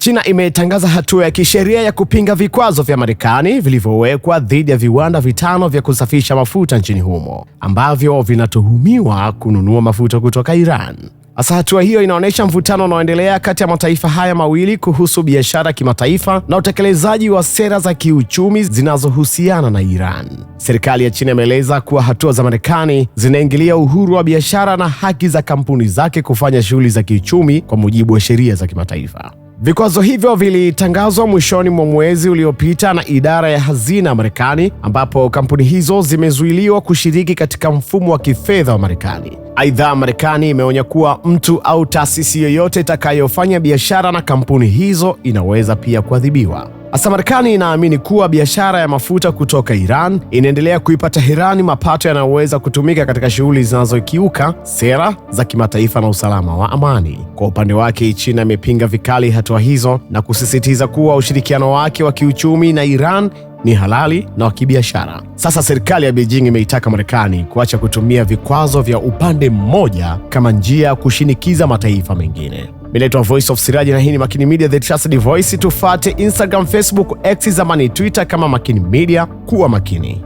China imetangaza hatua ya kisheria ya kupinga vikwazo vya Marekani vilivyowekwa dhidi ya viwanda vitano vya kusafisha mafuta nchini humo ambavyo vinatuhumiwa kununua mafuta kutoka Iran. Hasa hatua hiyo inaonyesha mvutano unaoendelea kati ya mataifa haya mawili kuhusu biashara kimataifa na utekelezaji wa sera za kiuchumi zinazohusiana na Iran. Serikali ya China imeeleza kuwa hatua za Marekani zinaingilia uhuru wa biashara na haki za kampuni zake kufanya shughuli za kiuchumi kwa mujibu wa sheria za kimataifa. Vikwazo hivyo vilitangazwa mwishoni mwa mwezi uliopita na idara ya hazina ya Marekani, ambapo kampuni hizo zimezuiliwa kushiriki katika mfumo wa kifedha wa Marekani. Aidha, Marekani imeonya kuwa mtu au taasisi yoyote itakayofanya biashara na kampuni hizo inaweza pia kuadhibiwa. Hasa Marekani inaamini kuwa biashara ya mafuta kutoka Iran inaendelea kuipa Teherani mapato yanayoweza kutumika katika shughuli zinazokiuka sera za kimataifa na usalama wa amani. Kwa upande wake, China imepinga vikali hatua hizo na kusisitiza kuwa ushirikiano wake wa kiuchumi na Iran ni halali na wa kibiashara. Sasa serikali ya Beijing imeitaka Marekani kuacha kutumia vikwazo vya upande mmoja kama njia ya kushinikiza mataifa mengine. Naitwa Voice of Siraji na hii ni Makini Media, the trusted voice. Tufuate Instagram, Facebook, X zamani Twitter kama Makini Media. Kuwa makini.